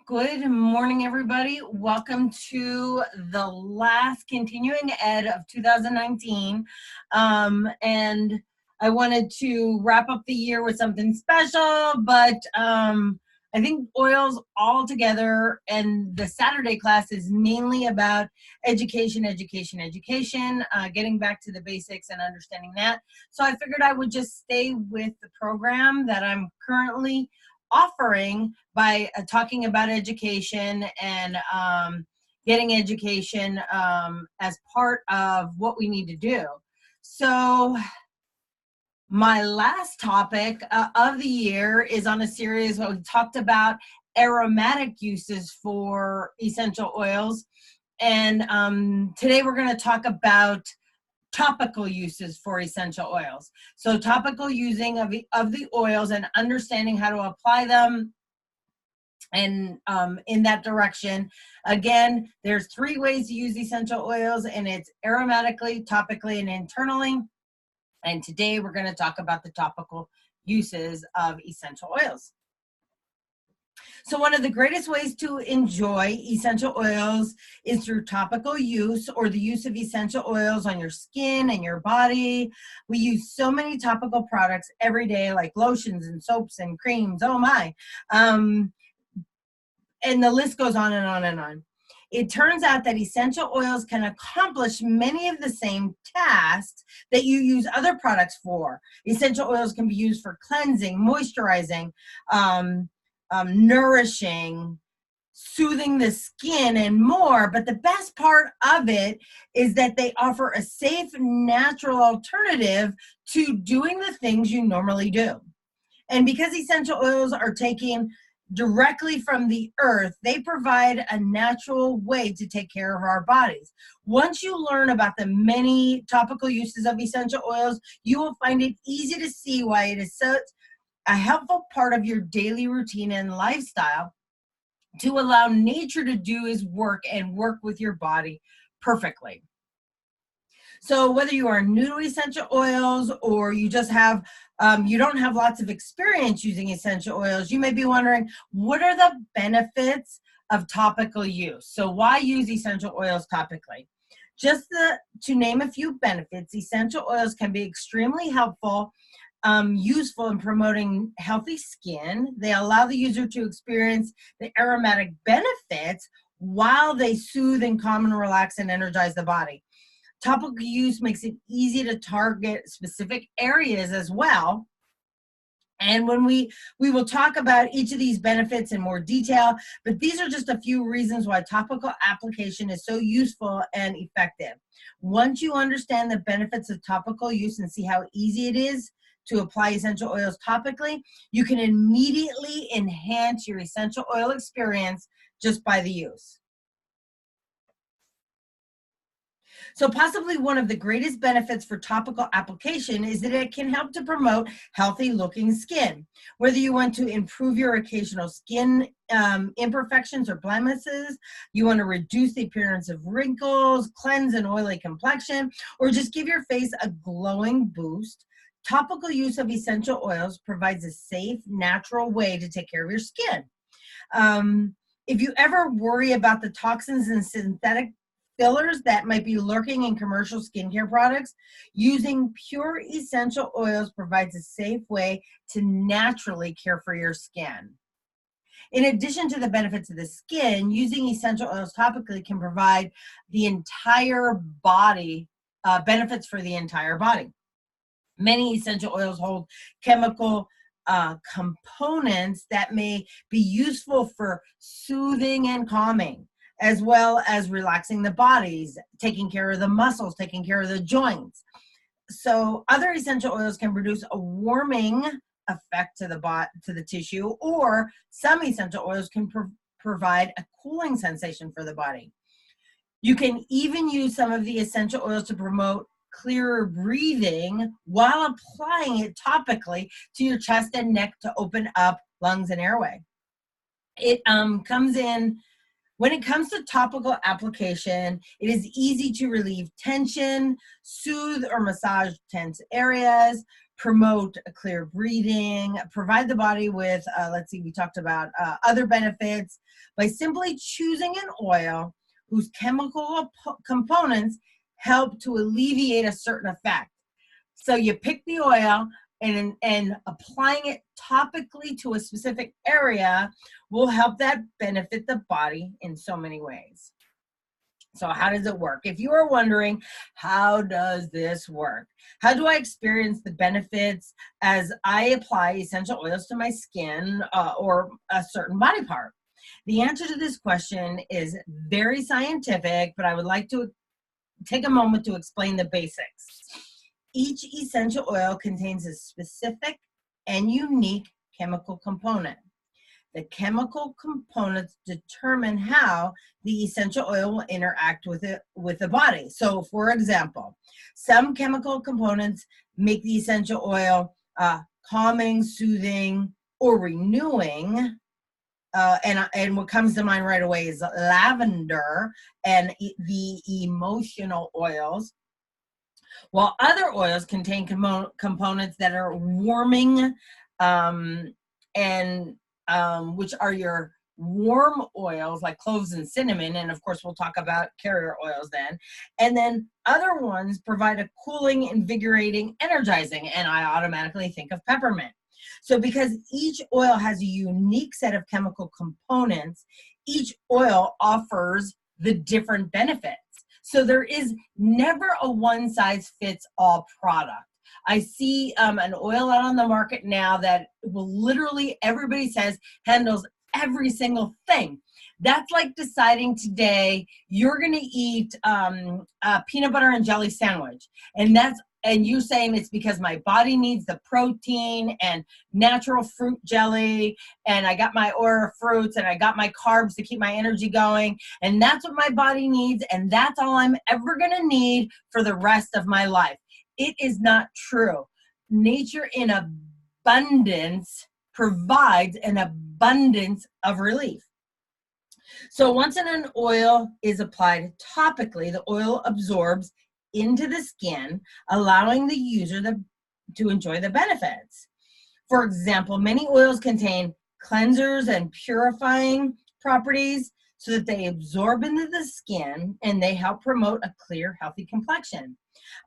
Good morning, everybody. Welcome to the last continuing ed of 2019. And I wanted to wrap up the year with something special, but I think oils all together, and the Saturday class is mainly about education, getting back to the basics and understanding that. So I figured I would just stay with the program that I'm currently offering by talking about education and getting education as part of what we need to do. So my last topic of the year is on a series where we talked about aromatic uses for essential oils. And today we're going to talk about topical uses for essential oils. So topical using of the oils and understanding how to apply them and in that direction. Again, there's 3 ways to use essential oils, and it's aromatically, topically, and internally. And today we're going to talk about the topical uses of essential oils. So one of the greatest ways to enjoy essential oils is through topical use, or the use of essential oils on your skin and your body. We use so many topical products every day, like lotions and soaps and creams. Oh my. And the list goes on and on and on. It turns out that essential oils can accomplish many of the same tasks that you use other products for. Essential oils can be used for cleansing, moisturizing, nourishing, soothing the skin, and more. But the best part of it is that they offer a safe, natural alternative to doing the things you normally do. And because essential oils are taken directly from the earth, they provide a natural way to take care of our bodies. Once you learn about the many topical uses of essential oils, you will find it easy to see why it is such a helpful part of your daily routine and lifestyle to allow nature to do its work and work with your body perfectly. So whether you are new to essential oils or you just have, you don't have lots of experience using essential oils, you may be wondering, what are the benefits of topical use? So why use essential oils topically? Just to name a few benefits, essential oils can be extremely helpful, useful in promoting healthy skin. They allow the user to experience the aromatic benefits while they soothe and calm and relax and energize the body. Topical use makes it easy to target specific areas as well. And when we will talk about each of these benefits in more detail, but these are just a few reasons why topical application is so useful and effective. Once you understand the benefits of topical use and see how easy it is to apply essential oils topically, you can immediately enhance your essential oil experience just by the use. So possibly one of the greatest benefits for topical application is that it can help to promote healthy looking skin. Whether you want to improve your occasional skin imperfections or blemishes, you want to reduce the appearance of wrinkles, cleanse an oily complexion, or just give your face a glowing boost, topical use of essential oils provides a safe, natural way to take care of your skin. If you ever worry about the toxins and synthetic fillers that might be lurking in commercial skincare products, using pure essential oils provides a safe way to naturally care for your skin. In addition to the benefits of the skin, using essential oils topically can provide the entire body, benefits for the entire body. Many essential oils hold chemical components that may be useful for soothing and calming, as well as relaxing the bodies, taking care of the muscles, taking care of the joints. So other essential oils can produce a warming effect to the tissue, or some essential oils can provide a cooling sensation for the body. You can even use some of the essential oils to promote clearer breathing while applying it topically to your chest and neck to open up lungs and airway. It comes in When it comes to topical application, it is easy to relieve tension, soothe or massage tense areas, promote a clear breathing, provide the body with, let's see, we talked about other benefits by simply choosing an oil whose chemical components help to alleviate a certain effect. So you pick the oil, and applying it topically to a specific area will help that benefit the body in so many ways. So how does it work? If you are wondering, how does this work? How do I experience the benefits as I apply essential oils to my skin or a certain body part? The answer to this question is very scientific, but I would like to take a moment to explain the basics. Each essential oil contains a specific and unique chemical component. The chemical components determine how the essential oil will interact with the body. So, for example, some chemical components make the essential oil calming, soothing, or renewing. And what comes to mind right away is lavender and the emotional oils, while other oils contain components that are warming and which are your warm oils like cloves and cinnamon, and of course we'll talk about carrier oils then. And then other ones provide a cooling, invigorating, energizing, and I automatically think of peppermint. So because each oil has a unique set of chemical components, each oil offers the different benefits. So there is never a one-size-fits-all product. I see an oil out on the market now that will literally, everybody says, handles every single thing. That's like deciding today you're going to eat a peanut butter and jelly sandwich. And you saying it's because my body needs the protein and natural fruit jelly, and I got my Ora fruits, and I got my carbs to keep my energy going, and that's what my body needs, and that's all I'm ever going to need for the rest of my life. It is not true. Nature in abundance provides an abundance of relief. So once an oil is applied topically, the oil absorbs into the skin, allowing the user to enjoy the benefits. For example, many oils contain cleansers and purifying properties so that they absorb into the skin and they help promote a clear, healthy complexion.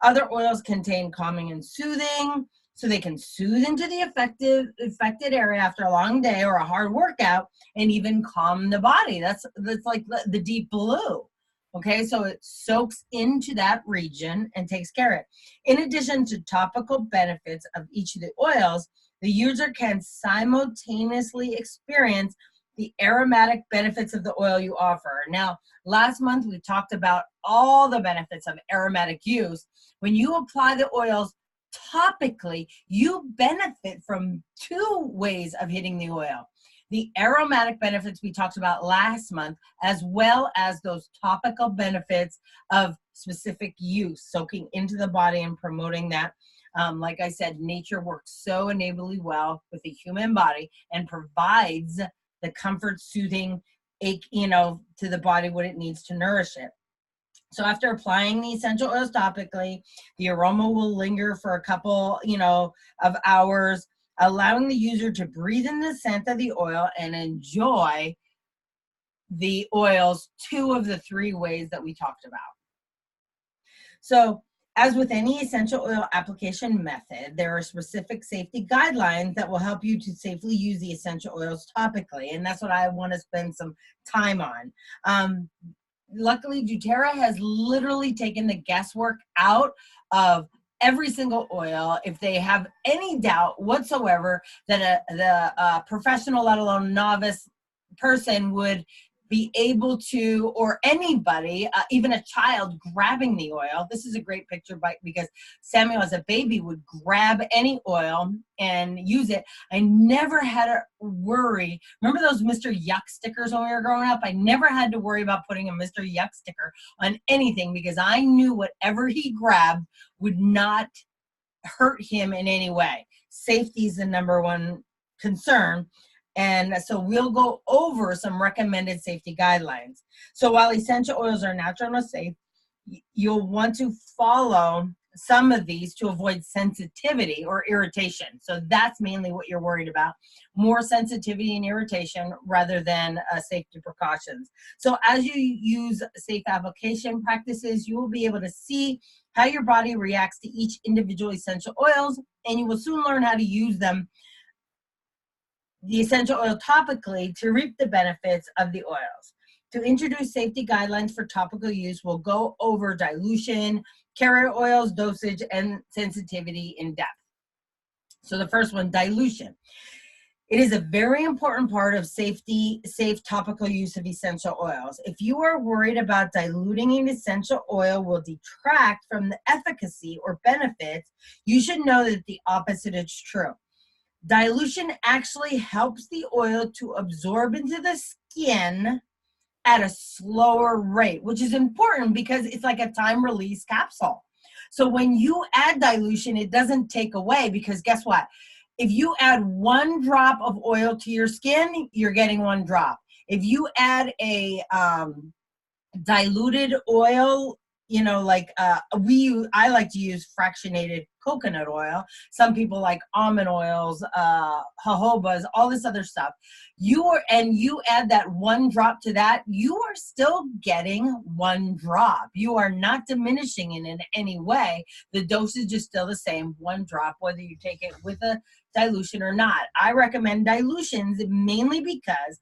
Other oils contain calming and soothing, so they can soothe into the affected area after a long day or a hard workout and even calm the body. That's like the deep blue. Okay, so it soaks into that region and takes care of it. In addition to topical benefits of each of the oils, the user can simultaneously experience the aromatic benefits of the oil you offer. Now, last month we talked about all the benefits of aromatic use. When you apply the oils topically, you benefit from two ways of hitting the oil. The aromatic benefits we talked about last month, as well as those topical benefits of specific use, soaking into the body and promoting that. Like I said, nature works so enably well with the human body and provides the comfort, soothing, to the body what it needs to nourish it. So after applying the essential oils topically, the aroma will linger for a couple, of hours, allowing the user to breathe in the scent of the oil and enjoy the oils two of the three ways that we talked about. So as with any essential oil application method, there are specific safety guidelines that will help you to safely use the essential oils topically, and that's what I want to spend some time on. Luckily, doTERRA has literally taken the guesswork out of every single oil. If they have any doubt whatsoever that the professional, let alone novice person would be able to, or anybody, even a child grabbing the oil. This is a great picture because Samuel as a baby would grab any oil and use it. I never had to worry. Remember those Mr. Yuck stickers when we were growing up? I never had to worry about putting a Mr. Yuck sticker on anything because I knew whatever he grabbed would not hurt him in any way. Safety is the number one concern. And so we'll go over some recommended safety guidelines. So while essential oils are natural and safe, you'll want to follow some of these to avoid sensitivity or irritation. So that's mainly what you're worried about, more sensitivity and irritation rather than safety precautions. So as you use safe application practices, you will be able to see how your body reacts to each individual essential oils, and you will soon learn how to use them, the essential oil topically, to reap the benefits of the oils. To introduce safety guidelines for topical use, we'll go over dilution, carrier oils, dosage, and sensitivity in depth. So the first one, dilution. It is a very important part of safe topical use of essential oils. If you are worried about diluting an essential oil will detract from the efficacy or benefits, you should know that the opposite is true. Dilution actually helps the oil to absorb into the skin at a slower rate, which is important because it's like a time release capsule. So when you add dilution, it doesn't take away, because guess what? If you add 1 drop of oil to your skin, you're getting 1 drop. If you add a diluted oil, you know, like I like to use fractionated coconut oil. Some people like almond oils, jojobas, all this other stuff. You add that 1 drop to that, you are still getting 1 drop. You are not diminishing it in any way. The dosage is still the same, 1 drop, whether you take it with a dilution or not. I recommend dilutions mainly because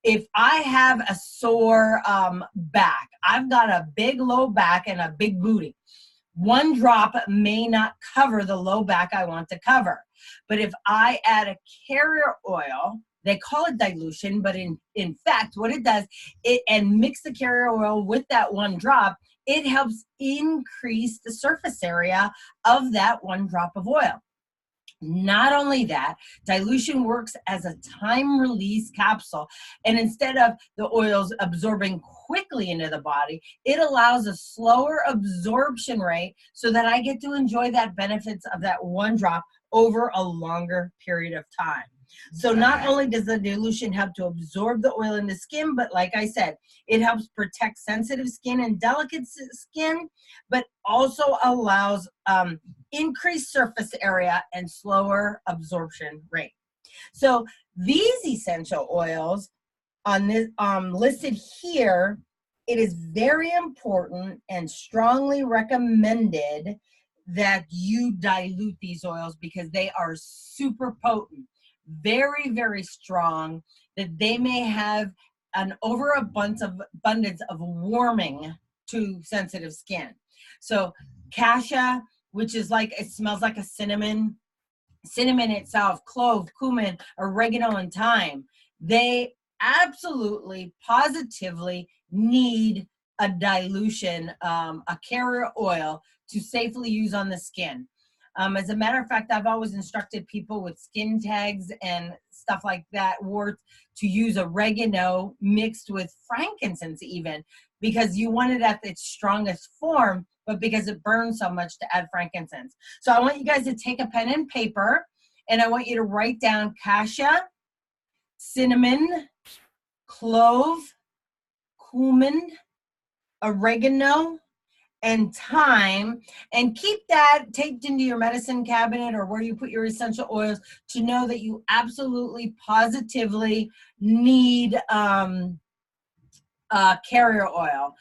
if I have a sore back, I've got a big low back and a big booty, 1 drop may not cover the low back I want to cover. But if I add a carrier oil, they call it dilution, but in fact, what it does, and mix the carrier oil with that 1 drop, it helps increase the surface area of that 1 drop of oil. Not only that, dilution works as a time release capsule, and instead of the oils absorbing quickly into the body, it allows a slower absorption rate so that I get to enjoy that benefits of that 1 drop over a longer period of time. So not only does the dilution help to absorb the oil in the skin, but like I said, it helps protect sensitive skin and delicate skin, but also allows increased surface area and slower absorption rate. So these essential oils on this listed here, it is very important and strongly recommended that you dilute these oils because they are super potent, very, very strong, that they may have an overabundance of warming to sensitive skin. So cassia, which is like, it smells like a cinnamon itself, clove, cumin, oregano, and thyme, they absolutely, positively need a dilution, a carrier oil to safely use on the skin. As a matter of fact, I've always instructed people with skin tags and stuff like that, warts, to use oregano mixed with frankincense even, because you want it at its strongest form, but because it burns so much to add frankincense. So I want you guys to take a pen and paper, and I want you to write down cassia, cinnamon, clove, cumin, oregano, and thyme, and keep that taped into your medicine cabinet or where you put your essential oils to know that you absolutely, positively need carrier oil.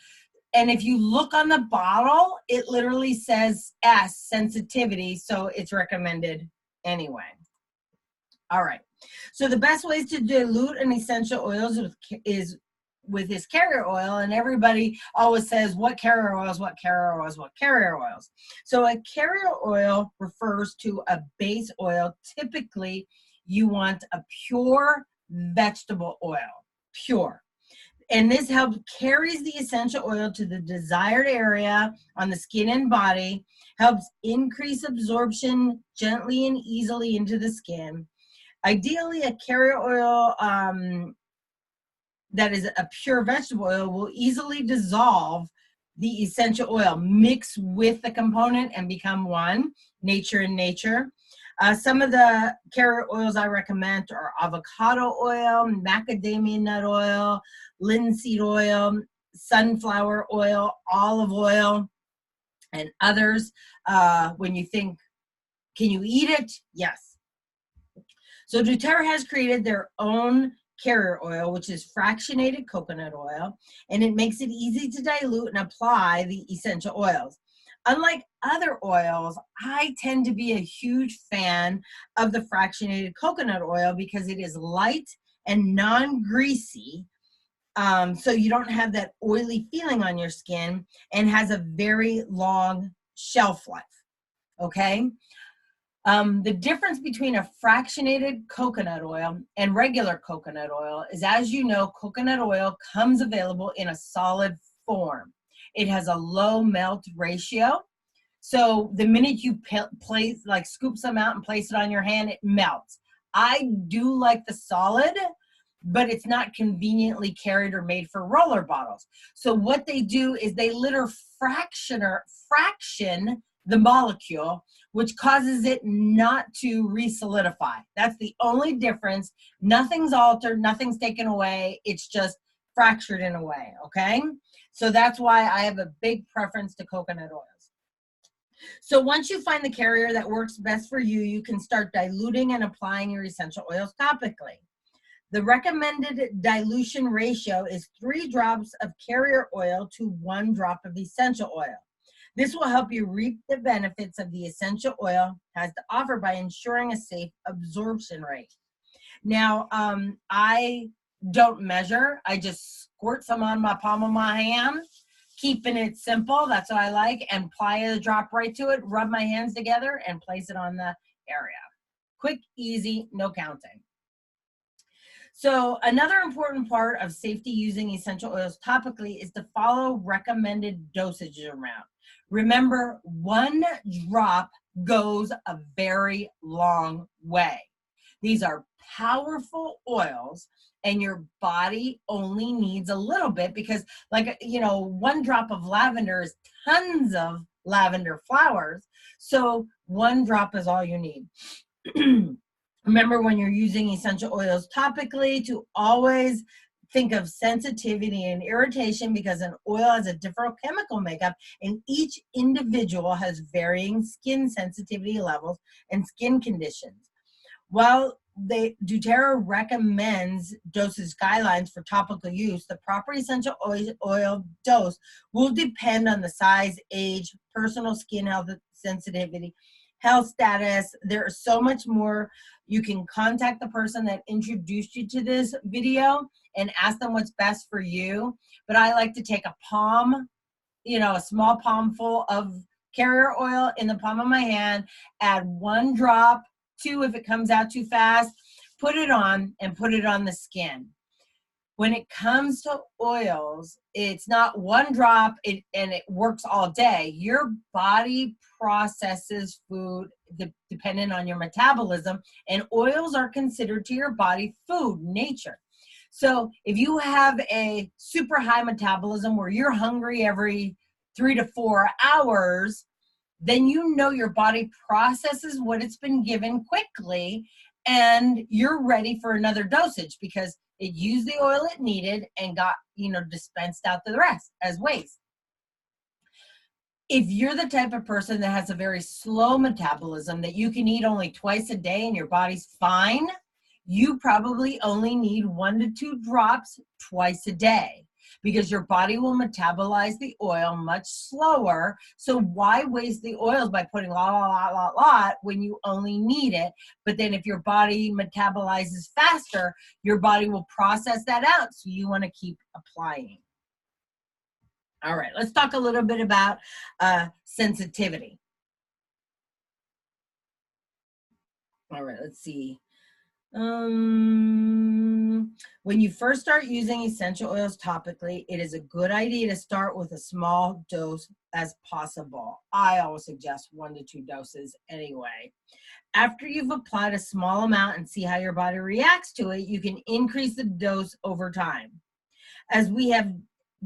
And if you look on the bottle, it literally says S, sensitivity, so it's recommended anyway. All right. So the best ways to dilute an essential oils is with his carrier oil, and everybody always says, what carrier oils, what carrier oils, what carrier oils. So a carrier oil refers to a base oil. Typically, you want a pure vegetable oil, pure. And this helps carries the essential oil to the desired area on the skin and body, helps increase absorption gently and easily into the skin. Ideally, a carrier oil that is a pure vegetable oil will easily dissolve the essential oil, mix with the component and become one, nature in nature. Some of the carrier oils I recommend are avocado oil, macadamia nut oil, linseed oil, sunflower oil, olive oil. And others, when you think, can you eat it? Yes. So doTERRA has created their own carrier oil, which is fractionated coconut oil, and it makes it easy to dilute and apply the essential oils. Unlike other oils, I tend to be a huge fan of the fractionated coconut oil because it is light and non-greasy, so you don't have that oily feeling on your skin, and has a very long shelf life, okay? The difference between a fractionated coconut oil and regular coconut oil is, as you know, coconut oil comes available in a solid form. It has a low melt ratio. So the minute you place, like scoop some out and place it on your hand, it melts. I do like the solid, but it's not conveniently carried or made for roller bottles. So what they do is they fraction the molecule, which causes it not to re-solidify. That's the only difference. Nothing's altered, nothing's taken away. It's just fractured in a way, okay? So that's why I have a big preference to coconut oils. So once you find the carrier that works best for you, you can start diluting and applying your essential oils topically. The recommended dilution ratio is 3 drops of carrier oil to 1 drop of essential oil. This will help you reap the benefits of the essential oil has to offer by ensuring a safe absorption rate. Now, I don't measure. I just squirt some on my palm of my hand, keeping it simple. That's what I like, and apply a drop right to it, rub my hands together, and place it on the area. Quick, easy, no counting. So another important part of safety using essential oils topically is to follow recommended dosage amount. Remember, 1 drop goes a very long way. These are powerful oils, and your body only needs a little bit because, like, you know, 1 drop of lavender is tons of lavender flowers. So 1 drop is all you need. Remember, when you're using essential oils topically, to always think of sensitivity and irritation, because an oil has a different chemical makeup and each individual has varying skin sensitivity levels and skin conditions. While doTERRA recommends dosage guidelines for topical use, the proper essential oil dose will depend on the size, age, personal skin health sensitivity, health status. There's so much more. You can contact the person that introduced you to this video and ask them what's best for you. But I like to take a palm, a small palm full of carrier oil in the palm of my hand, add 1 drop, 2 if it comes out too fast, put it on and put it on the skin. When it comes to oils, it's not 1 drop and it works all day. Your body processes food dependent on your metabolism, and oils are considered to your body food, nature. So if you have a super high metabolism where you're hungry every 3 to 4 hours, then you know your body processes what it's been given quickly, and you're ready for another dosage because it used the oil it needed and got, dispensed out to the rest as waste. If you're the type of person that has a very slow metabolism that you can eat only twice a day and your body's fine, you probably only need 1 to 2 drops twice a day, because your body will metabolize the oil much slower. So why waste the oils by putting lot when you only need it? But then if your body metabolizes faster, your body will process that out. So you want to keep applying. All right, let's talk a little bit about sensitivity. All right, let's see. When you first start using essential oils topically, it is a good idea to start with a small dose as possible. I always suggest 1 to 2 doses anyway. After you've applied a small amount and see how your body reacts to it, you can increase the dose over time. As we have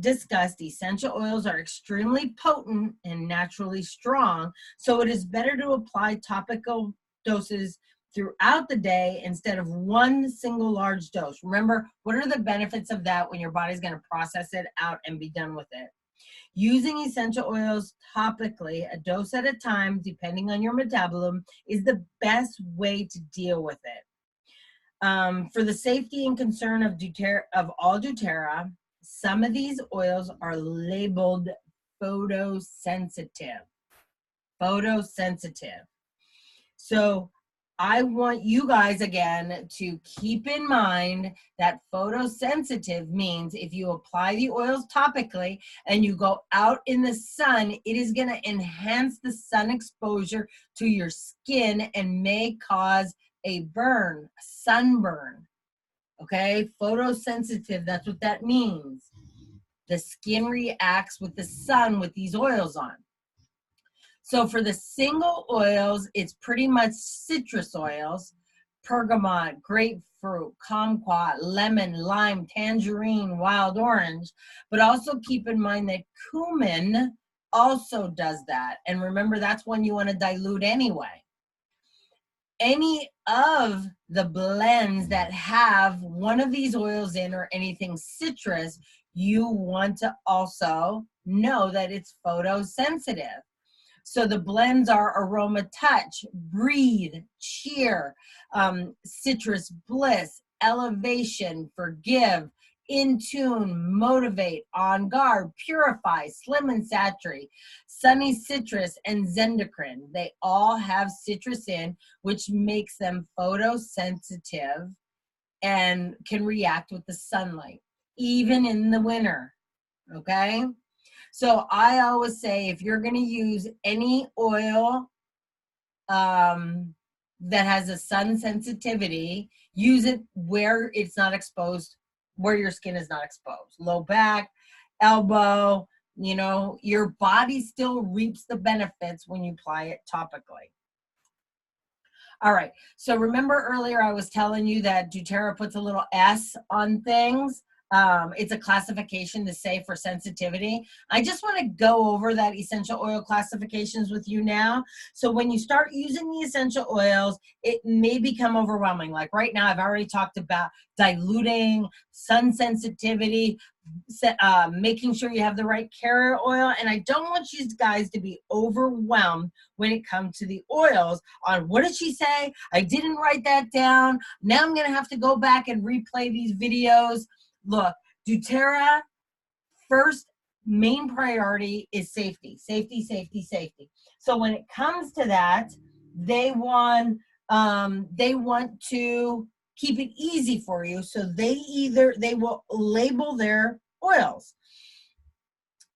discussed, essential oils are extremely potent and naturally strong, so it is better to apply topical doses throughout the day instead of 1 single large dose. Remember, what are the benefits of that when your body's going to process it out and be done with it? Using essential oils topically, a dose at a time, depending on your metabolism, is the best way to deal with it. For the safety and concern of all doTERRA, some of these oils are labeled photosensitive. Photosensitive. So I want you guys, again, to keep in mind that photosensitive means if you apply the oils topically and you go out in the sun, it is going to enhance the sun exposure to your skin and may cause a burn, a sunburn. Okay, photosensitive, that's what that means. The skin reacts with the sun with these oils on. So for the single oils, it's pretty much citrus oils, bergamot, grapefruit, kumquat, lemon, lime, tangerine, wild orange. But also keep in mind that cumin also does that. And remember, that's one you want to dilute anyway. Any of the blends that have one of these oils in or anything citrus, you want to also know that it's photosensitive. So the blends are Aroma Touch, Breathe, Cheer, Citrus Bliss, Elevation, Forgive, In Tune, Motivate, On Guard, Purify, Slim and Saturate, Sunny Citrus, and Zendocrine. They all have citrus in, which makes them photosensitive and can react with the sunlight, even in the winter, okay? So I always say if you're going to use any oil that has a sun sensitivity, use it where it's not exposed, where your skin is not exposed. Low back, elbow, you know, your body still reaps the benefits when you apply it topically. All right, so remember earlier I was telling you that doTERRA puts a little S on things. It's a classification to say for sensitivity. I just want to go over that essential oil classifications with you now. So when you start using the essential oils, it may become overwhelming. Like right now, I've already talked about diluting, sun sensitivity, making sure you have the right carrier oil. And I don't want you guys to be overwhelmed when it comes to the oils on what did she say? I didn't write that down. Now I'm going to have to go back and replay these videos. Look, doTERRA, first main priority is safety, safety, safety, safety. So when it comes to that, they want to keep it easy for you. So they will label their oils.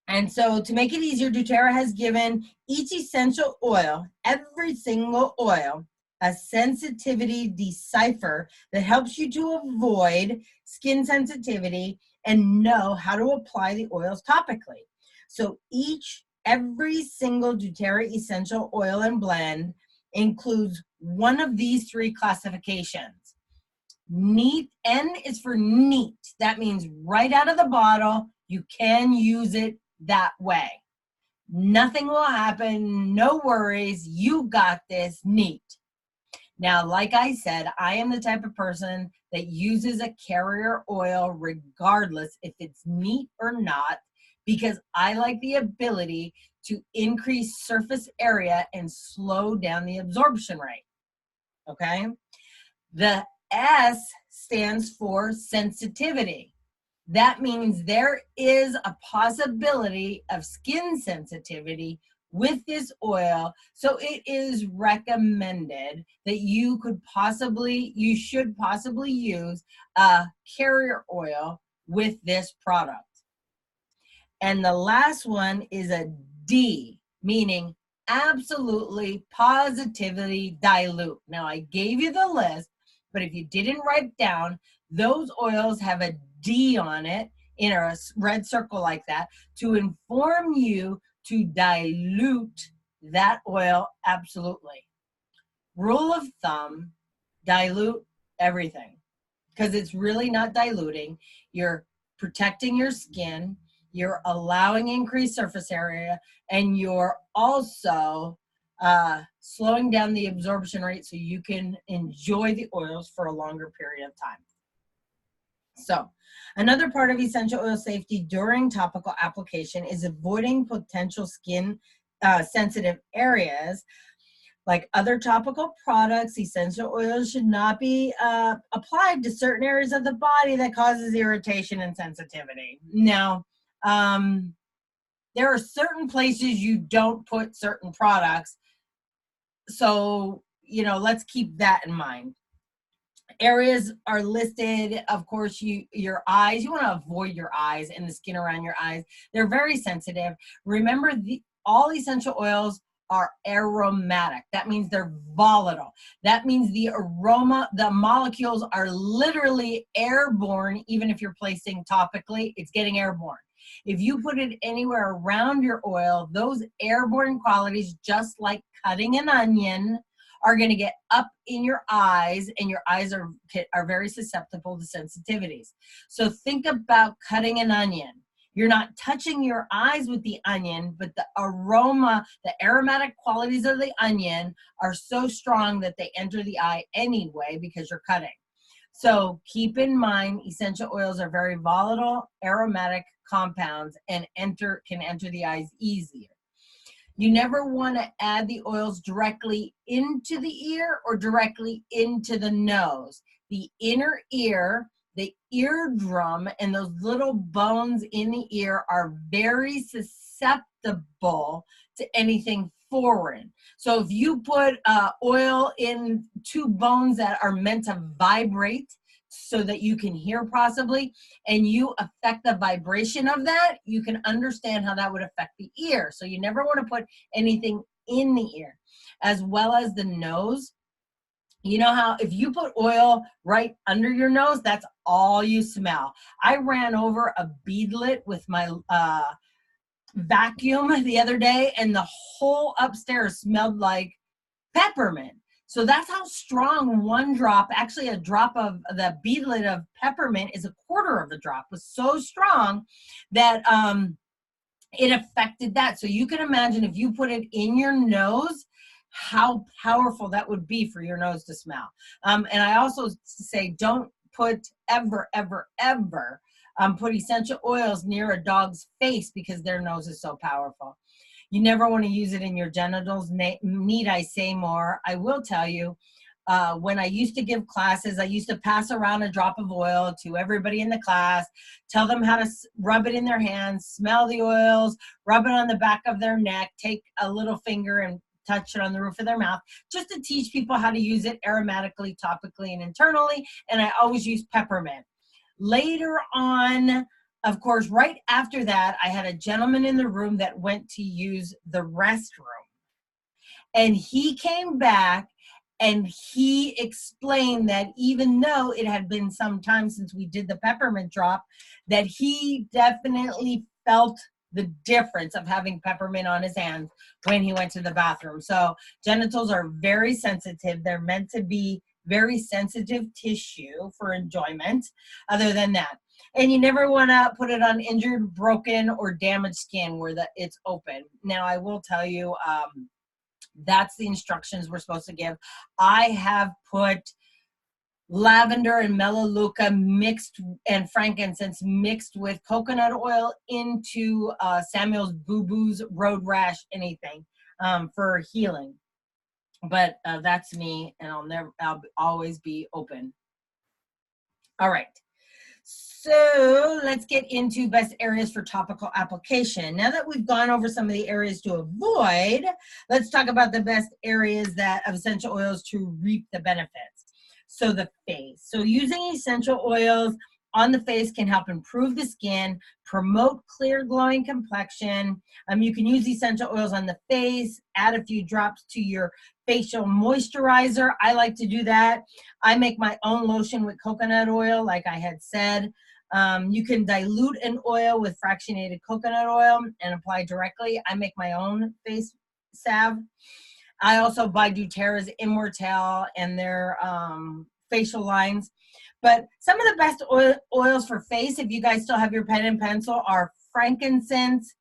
And so to make it easier, doTERRA has given each essential oil, every single oil, a sensitivity decipher that helps you to avoid skin sensitivity and know how to apply the oils topically. So every single doTERRA essential oil and blend includes one of these three classifications. Neat, N is for neat. That means right out of the bottle, you can use it that way. Nothing will happen, no worries, you got this, neat. Now, like I said, I am the type of person that uses a carrier oil regardless if it's neat or not, because I like the ability to increase surface area and slow down the absorption rate, okay? The S stands for sensitivity. That means there is a possibility of skin sensitivity with this oil, so it is recommended that you should possibly use a carrier oil with this product. And the last one is a D, meaning absolutely, positively dilute. Now I gave you the list, but if you didn't write down, those oils have a D on it in a red circle like that to inform you to dilute that oil absolutely. Rule of thumb, dilute everything, because it's really not diluting. You're protecting your skin, you're allowing increased surface area, and you're also slowing down the absorption rate so you can enjoy the oils for a longer period of time. So another part of essential oil safety during topical application is avoiding potential skin sensitive areas. Like other topical products, essential oils should not be applied to certain areas of the body that causes irritation and sensitivity. Now, there are certain places you don't put certain products. So, let's keep that in mind. Areas are listed, of course, your eyes. You want to avoid your eyes and the skin around your eyes. They're very sensitive. Remember, all essential oils are aromatic. That means they're volatile. That means the aroma, the molecules are literally airborne. Even if you're placing topically, it's getting airborne. If you put it anywhere around your oil, those airborne qualities, just like cutting an onion, are going to get up in your eyes, and your eyes are very susceptible to sensitivities. So think about cutting an onion. You're not touching your eyes with the onion, but the aroma, the aromatic qualities of the onion are so strong that they enter the eye anyway because you're cutting. So keep in mind, essential oils are very volatile, aromatic compounds and can enter the eyes easier. You never want to add the oils directly into the ear or directly into the nose. The inner ear, the eardrum, and those little bones in the ear are very susceptible to anything foreign. So if you put oil in two bones that are meant to vibrate so that you can hear possibly, and you affect the vibration of that, you can understand how that would affect the ear. So you never want to put anything in the ear. As well as the nose. You know how if you put oil right under your nose, that's all you smell. I ran over a beadlet with my vacuum the other day, and the whole upstairs smelled like peppermint. So that's how strong one drop, actually a drop of the beadlet of peppermint is a quarter of a drop, was so strong that it affected that. So you can imagine if you put it in your nose, how powerful that would be for your nose to smell. And I also say don't put ever put essential oils near a dog's face because their nose is so powerful. You never want to use it in your genitals. Need I say more? I will tell you, when I used to give classes, I used to pass around a drop of oil to everybody in the class, tell them how to rub it in their hands, smell the oils, rub it on the back of their neck, take a little finger and touch it on the roof of their mouth, just to teach people how to use it aromatically, topically, and internally. And I always use peppermint. Later on, of course, right after that, I had a gentleman in the room that went to use the restroom. And he came back and he explained that even though it had been some time since we did the peppermint drop, that he definitely felt the difference of having peppermint on his hands when he went to the bathroom. So genitals are very sensitive. They're meant to be very sensitive tissue for enjoyment. Other than that, and you never want to put it on injured, broken, or damaged skin where it's open. Now, I will tell you, that's the instructions we're supposed to give. I have put lavender and melaleuca mixed and frankincense mixed with coconut oil into Samuel's Boo Boo's road rash, anything for healing. But that's me, and I'll always be open. All right. So let's get into best areas for topical application. Now that we've gone over some of the areas to avoid, let's talk about the best areas of essential oils to reap the benefits. So the face. So using essential oils on the face can help improve the skin, promote clear glowing complexion. You can use essential oils on the face, add a few drops to your facial moisturizer. I like to do that. I make my own lotion with coconut oil, like I had said. You can dilute an oil with fractionated coconut oil and apply directly. I make my own face salve. I also buy doTERRA's Immortelle and their facial lines. But some of the best oils for face, if you guys still have your pen and pencil, are frankincense,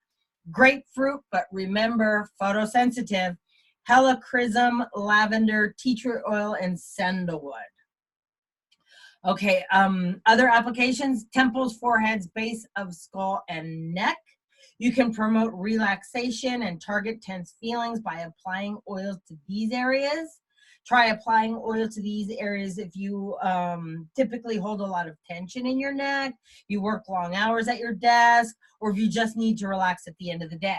grapefruit, but remember, photosensitive, helichrysum, lavender, tea tree oil, and sandalwood. Okay, other applications: temples, foreheads, base of skull, and neck. You can promote relaxation and target tense feelings by applying oils to these areas. Try applying oil to these areas if you typically hold a lot of tension in your neck, you work long hours at your desk, or if you just need to relax at the end of the day.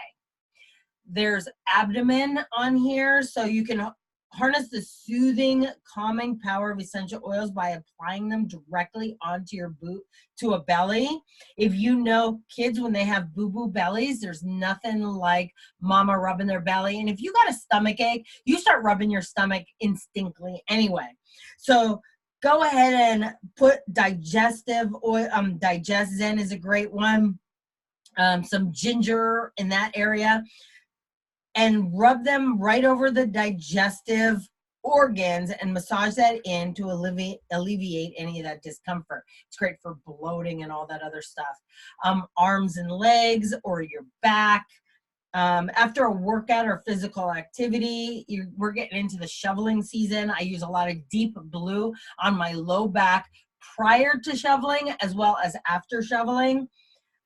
There's abdomen on here, so you can harness the soothing, calming power of essential oils by applying them directly onto your boot to a belly. If you know kids, when they have boo-boo bellies, there's nothing like mama rubbing their belly. And if you got a stomach ache, you start rubbing your stomach instinctively anyway. So go ahead and put digestive oil. Digest Zen is a great one. Some ginger in that area, and rub them right over the digestive organs and massage that in to alleviate any of that discomfort. It's great for bloating and all that other stuff. Arms and legs or your back. After a workout or physical activity, we're getting into the shoveling season. I use a lot of deep blue on my low back prior to shoveling as well as after shoveling.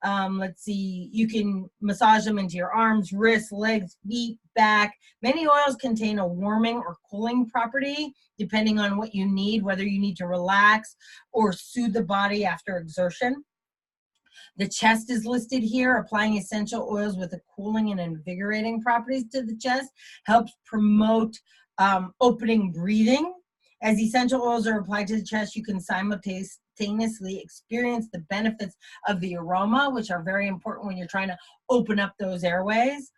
Let's see, you can massage them into your arms, wrists, legs, feet, back. Many oils contain a warming or cooling property, depending on what you need, whether you need to relax or soothe the body after exertion. The chest is listed here. Applying essential oils with the cooling and invigorating properties to the chest helps promote opening breathing. As essential oils are applied to the chest, you can simultaneously experience the benefits of the aroma, which are very important when you're trying to open up those airways.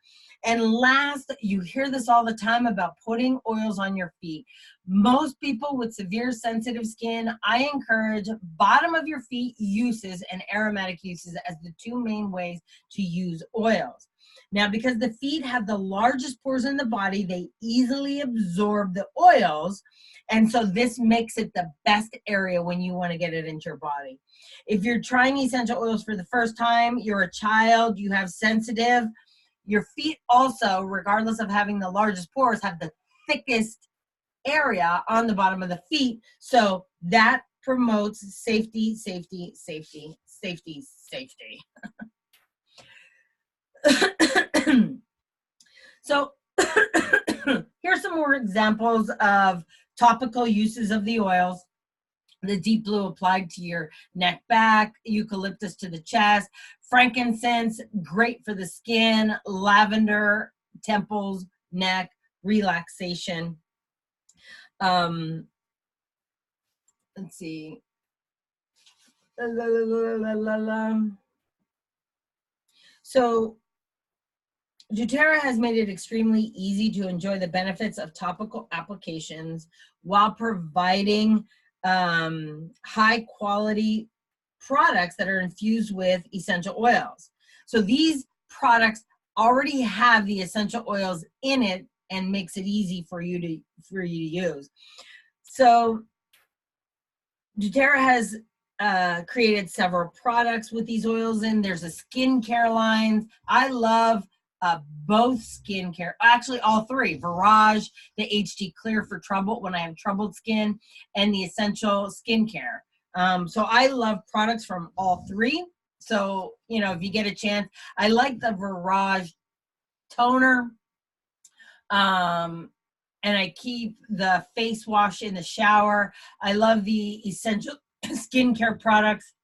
And last, you hear this all the time about putting oils on your feet. Most people with severe sensitive skin, I encourage bottom of your feet uses and aromatic uses as the two main ways to use oils. Now, because the feet have the largest pores in the body, they easily absorb the oils. And so this makes it the best area when you want to get it into your body. If you're trying essential oils for the first time, you're a child, you have sensitive, your feet also, regardless of having the largest pores, have the thickest area on the bottom of the feet. So that promotes safety, safety, safety, safety, safety. So here's some more examples of topical uses of the oils. The deep blue applied to your neck, back, eucalyptus to the chest, frankincense, great for the skin, lavender, temples, neck, relaxation. Let's see. So doTERRA has made it extremely easy to enjoy the benefits of topical applications while providing high quality products that are infused with essential oils. So these products already have the essential oils in it and makes it easy for you to use. So doTERRA has created several products with these oils in. There's a skincare line. I love both skincare, actually all three: Virage, the HD Clear for trouble when I have troubled skin, and the Essential Skincare. So I love products from all three. So, you know, if you get a chance, I like the Virage toner. And I keep the face wash in the shower. I love the Essential Skincare products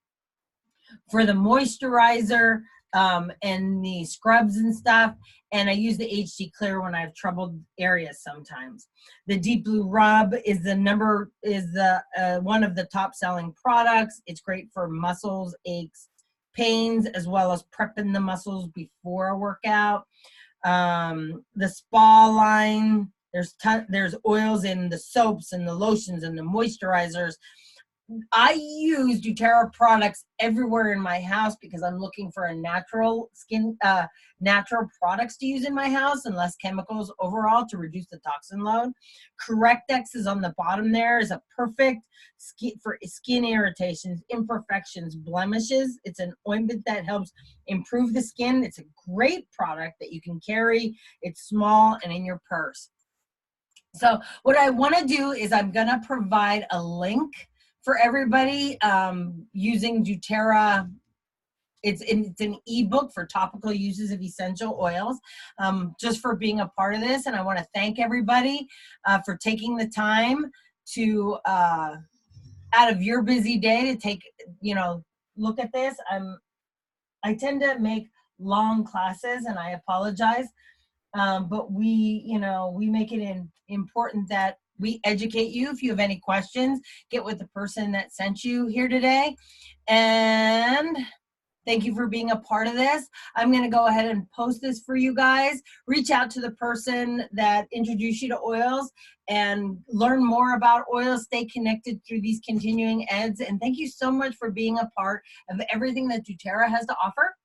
for the moisturizer and the scrubs and stuff. And I use the HD Clear when I have troubled areas sometimes. The Deep Blue Rub is one of the top selling products. It's great for muscles, aches, pains, as well as prepping the muscles before a workout. The spa line, there's oils in the soaps and the lotions and the moisturizers. I use doTERRA products everywhere in my house because I'm looking for a natural products to use in my house and less chemicals overall to reduce the toxin load. Correctex is on the bottom there, is a perfect for skin irritations, imperfections, blemishes. It's an ointment that helps improve the skin. It's a great product that you can carry. It's small and in your purse. So what I want to do is I'm going to provide a link for everybody using doTERRA. It's an ebook for topical uses of essential oils, just for being a part of this. And I want to thank everybody for taking the time to, out of your busy day, to take, look at this. I tend to make long classes, and I apologize. But we make it important that we educate you. If you have any questions, get with the person that sent you here today. And thank you for being a part of this. I'm going to go ahead and post this for you guys. Reach out to the person that introduced you to oils and learn more about oils. Stay connected through these continuing eds. And thank you so much for being a part of everything that doTERRA has to offer.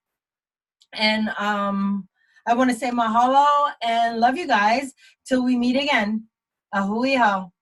And I want to say mahalo and love you guys till we meet again. Ahui ho.